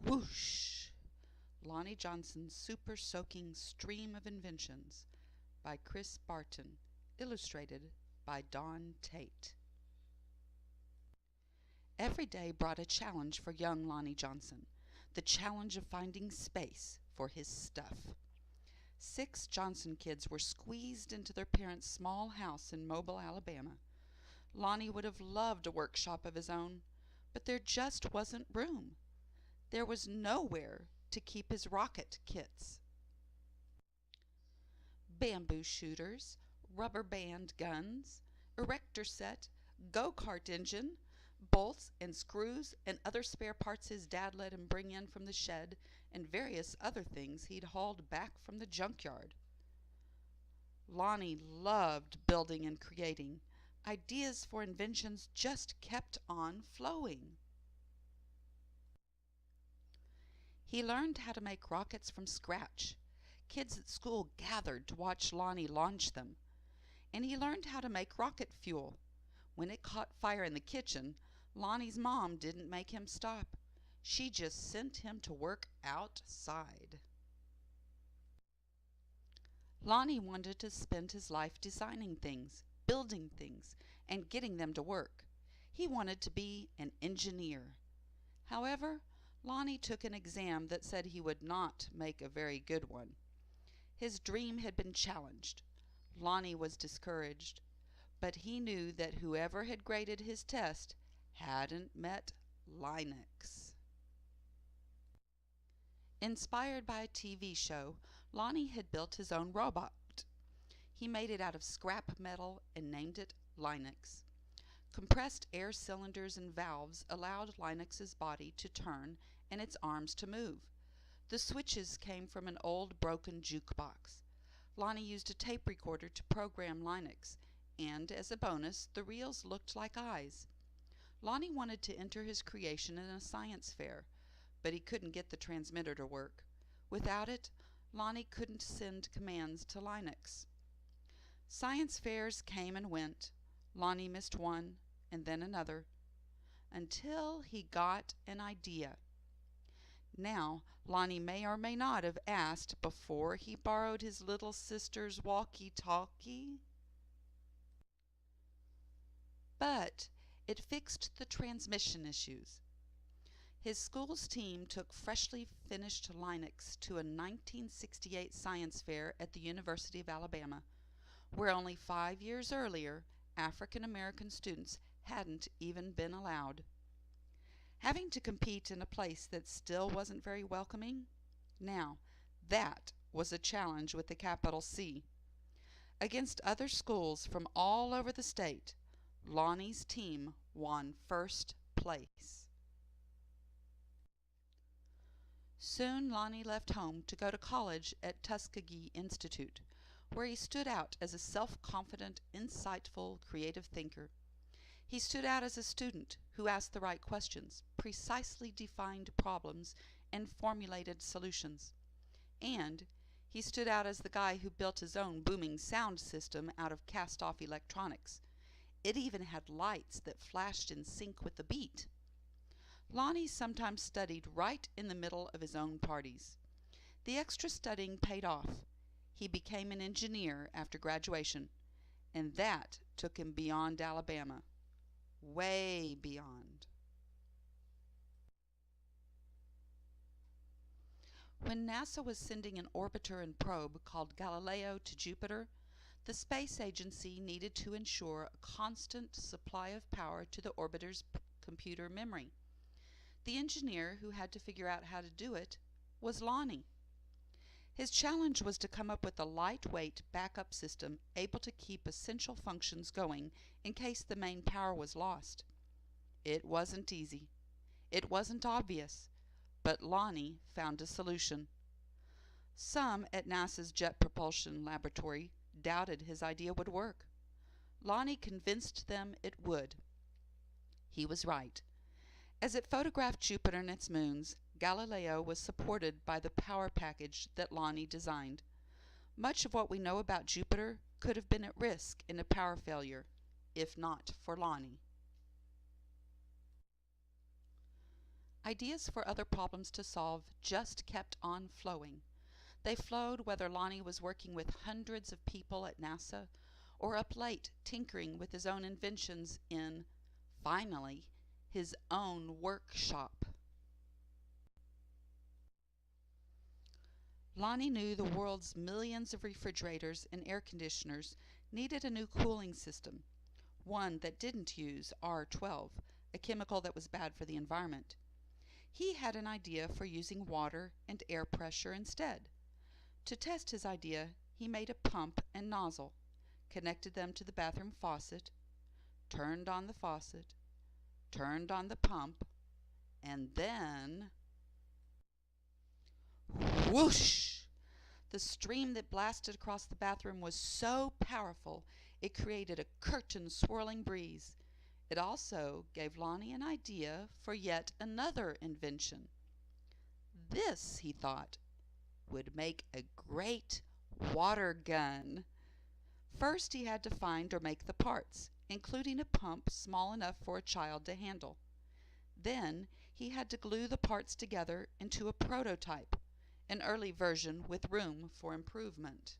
Whoosh! Lonnie Johnson's Super Soaking Stream of Inventions by Chris Barton, illustrated by Dawn Tate. Every day brought a challenge for young Lonnie Johnson, the challenge of finding space for his stuff. 6 Johnson kids were squeezed into their parents' small house in Mobile, Alabama. Lonnie would have loved a workshop of his own, but there just wasn't room. There was nowhere to keep his rocket kits. Bamboo shooters, rubber band guns, erector set, go-kart engine, bolts and screws and other spare parts his dad let him bring in from the shed, and various other things he'd hauled back from the junkyard. Lonnie loved building and creating. Ideas for inventions just kept on flowing. He learned how to make rockets from scratch. Kids at school gathered to watch Lonnie launch them. And he learned how to make rocket fuel. When it caught fire in the kitchen, Lonnie's mom didn't make him stop. She just sent him to work outside. Lonnie wanted to spend his life designing things, building things, and getting them to work. He wanted to be an engineer. However, Lonnie took an exam that said he would not make a very good one. His dream had been challenged. Lonnie was discouraged, but he knew that whoever had graded his test hadn't met Linux. Inspired by a TV show, Lonnie had built his own robot. He made it out of scrap metal and named it Linux. Compressed air cylinders and valves allowed Linux's body to turn and its arms to move. The switches came from an old broken jukebox. Lonnie used a tape recorder to program Linux, and as a bonus, the reels looked like eyes. Lonnie wanted to enter his creation in a science fair, but he couldn't get the transmitter to work. Without it, Lonnie couldn't send commands to Linux. Science fairs came and went. Lonnie missed one, and then another, until he got an idea. Now, Lonnie may or may not have asked before he borrowed his little sister's walkie-talkie, but it fixed the transmission issues. His school's team took freshly finished Linux to a 1968 science fair at the University of Alabama, where only 5 years earlier African American students hadn't even been allowed. Having to compete in a place that still wasn't very welcoming? Now, that was a challenge with a capital C. Against other schools from all over the state, Lonnie's team won first place. Soon Lonnie left home to go to college at Tuskegee Institute, where he stood out as a self-confident, insightful, creative thinker. He stood out as a student who asked the right questions, precisely defined problems, and formulated solutions. And he stood out as the guy who built his own booming sound system out of cast-off electronics. It even had lights that flashed in sync with the beat. Lonnie sometimes studied right in the middle of his own parties. The extra studying paid off. He became an engineer after graduation, and that took him beyond Alabama. Way beyond. When NASA was sending an orbiter and probe called Galileo to Jupiter, the space agency needed to ensure a constant supply of power to the orbiter's computer memory. The engineer who had to figure out how to do it was Lonnie. His challenge was to come up with a lightweight backup system able to keep essential functions going in case the main power was lost. It wasn't easy. It wasn't obvious, but Lonnie found a solution. Some at NASA's Jet Propulsion Laboratory doubted his idea would work. Lonnie convinced them it would. He was right. As it photographed Jupiter and its moons, Galileo was supported by the power package that Lonnie designed. Much of what we know about Jupiter could have been at risk in a power failure, if not for Lonnie. Ideas for other problems to solve just kept on flowing. They flowed whether Lonnie was working with hundreds of people at NASA or up late tinkering with his own inventions in, finally, his own workshop. Lonnie knew the world's millions of refrigerators and air conditioners needed a new cooling system, one that didn't use R12, a chemical that was bad for the environment. He had an idea for using water and air pressure instead. To test his idea, he made a pump and nozzle, connected them to the bathroom faucet, turned on the faucet, turned on the pump, and then whoosh! The stream that blasted across the bathroom was so powerful it created a curtain-swirling breeze. It also gave Lonnie an idea for yet another invention. This, he thought, would make a great water gun. First, he had to find or make the parts, including a pump small enough for a child to handle. Then, he had to glue the parts together into a prototype, an early version with room for improvement.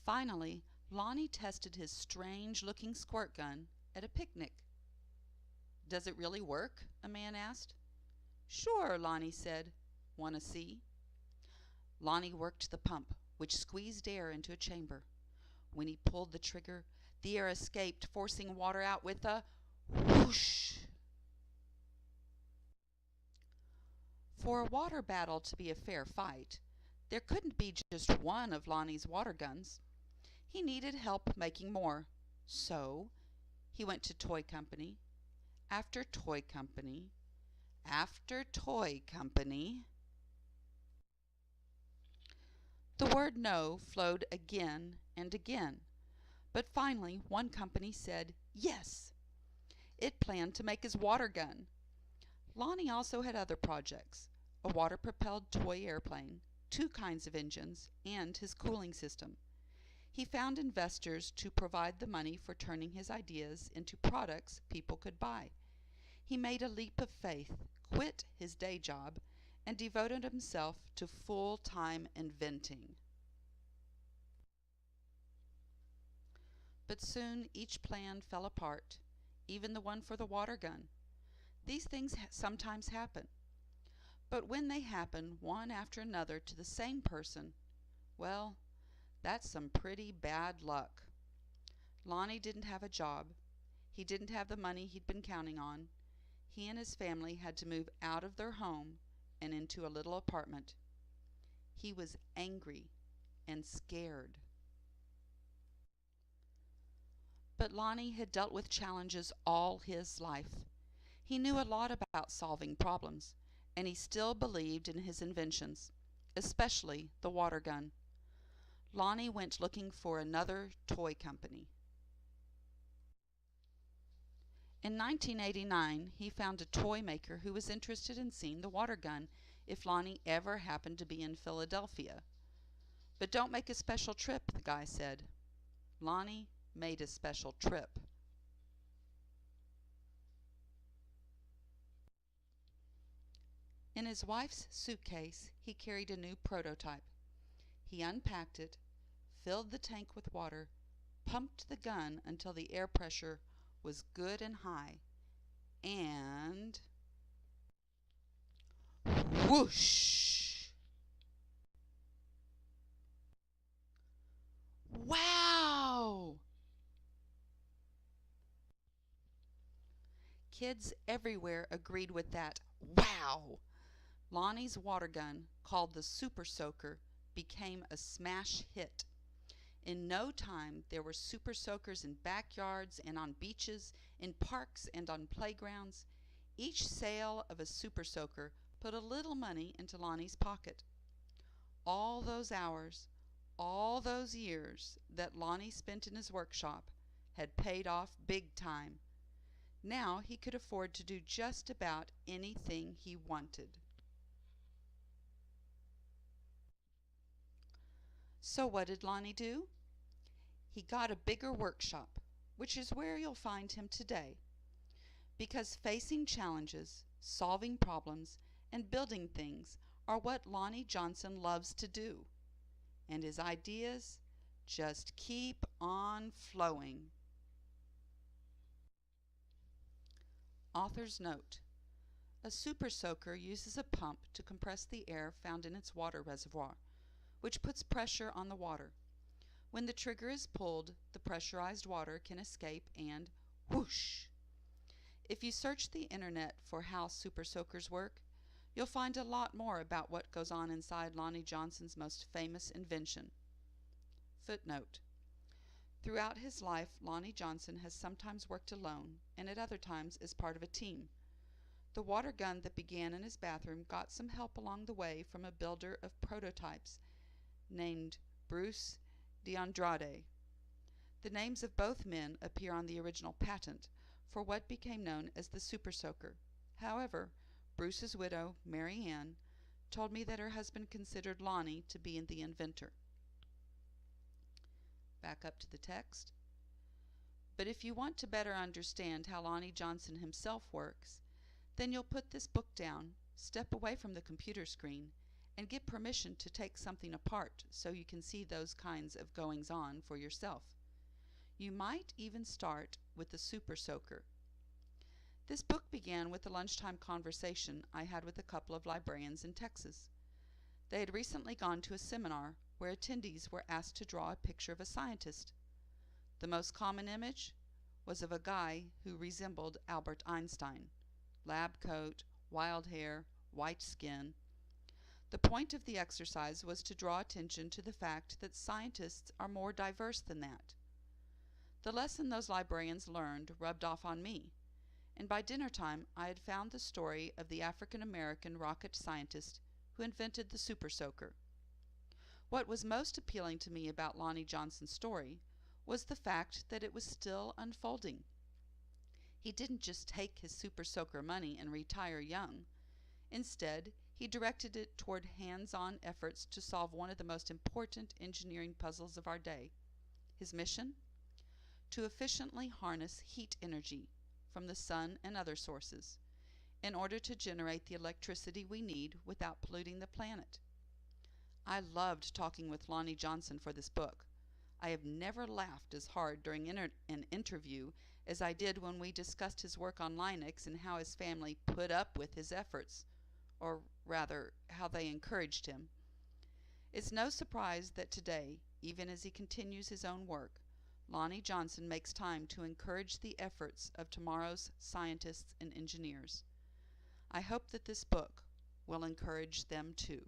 Finally, Lonnie tested his strange-looking squirt gun at a picnic. "Does it really work?" a man asked. "Sure," Lonnie said. "Want to see?" Lonnie worked the pump, which squeezed air into a chamber. When he pulled the trigger, the air escaped, forcing water out with a whoosh. For a water battle to be a fair fight, there couldn't be just one of Lonnie's water guns. He needed help making more. So he went to toy company after toy company after toy company. The word no flowed again and again, but finally one company said yes. It planned to make his water gun. Lonnie also had other projects: a water-propelled toy airplane, 2 kinds of engines, and his cooling system. He found investors to provide the money for turning his ideas into products people could buy. He made a leap of faith, quit his day job, and devoted himself to full-time inventing. But soon each plan fell apart, even the one for the water gun. These things sometimes happen. But when they happen one after another to the same person, well, that's some pretty bad luck. Lonnie didn't have a job. He didn't have the money he'd been counting on. He and his family had to move out of their home and into a little apartment. He was angry and scared. But Lonnie had dealt with challenges all his life. He knew a lot about solving problems, and he still believed in his inventions, especially the water gun. Lonnie went looking for another toy company. In 1989, he found a toy maker who was interested in seeing the water gun if Lonnie ever happened to be in Philadelphia. "But don't make a special trip," the guy said. Lonnie made a special trip. In his wife's suitcase, he carried a new prototype. He unpacked it, filled the tank with water, pumped the gun until the air pressure was good and high, and whoosh! Wow! Kids everywhere agreed with that wow. Lonnie's water gun, called the Super Soaker, became a smash hit. In no time, there were super soakers in backyards and on beaches, in parks and on playgrounds. Each sale of a super soaker put a little money into Lonnie's pocket. All those hours, all those years that Lonnie spent in his workshop had paid off big time. Now he could afford to do just about anything he wanted. So what did Lonnie do? He got a bigger workshop, which is where you'll find him today. Because facing challenges, solving problems, and building things are what Lonnie Johnson loves to do. And his ideas just keep on flowing. Author's note: a super soaker uses a pump to compress the air found in its water reservoir, which puts pressure on the water. When the trigger is pulled, the pressurized water can escape and whoosh. If you search the internet for how super soakers work, you'll find a lot more about what goes on inside Lonnie Johnson's most famous invention. Footnote: throughout his life, Lonnie Johnson has sometimes worked alone and at other times as part of a team. The water gun that began in his bathroom got some help along the way from a builder of prototypes named Bruce DeAndrade. The names of both men appear on the original patent for what became known as the Super Soaker. However, Bruce's widow, Mary Ann, told me that her husband considered Lonnie to be the inventor. Back up to the text. But if you want to better understand how Lonnie Johnson himself works, then you'll put this book down, step away from the computer screen, and get permission to take something apart so you can see those kinds of goings-on for yourself. You might even start with the Super Soaker. This book began with a lunchtime conversation I had with a couple of librarians in Texas. They had recently gone to a seminar where attendees were asked to draw a picture of a scientist. The most common image was of a guy who resembled Albert Einstein: lab coat, wild hair, white skin. The point of the exercise was to draw attention to the fact that scientists are more diverse than that. The lesson those librarians learned rubbed off on me, and by dinner time I had found the story of the African-American rocket scientist who invented the Super Soaker. What was most appealing to me about Lonnie Johnson's story was the fact that it was still unfolding. He didn't just take his Super Soaker money and retire young. Instead, he directed it toward hands-on efforts to solve one of the most important engineering puzzles of our day. His mission? To efficiently harness heat energy from the sun and other sources in order to generate the electricity we need without polluting the planet. I loved talking with Lonnie Johnson for this book. I have never laughed as hard during an interview as I did when we discussed his work on Linux and how his family put up with his efforts, or rather, how they encouraged him. It's no surprise that today, even as he continues his own work, Lonnie Johnson makes time to encourage the efforts of tomorrow's scientists and engineers. I hope that this book will encourage them too.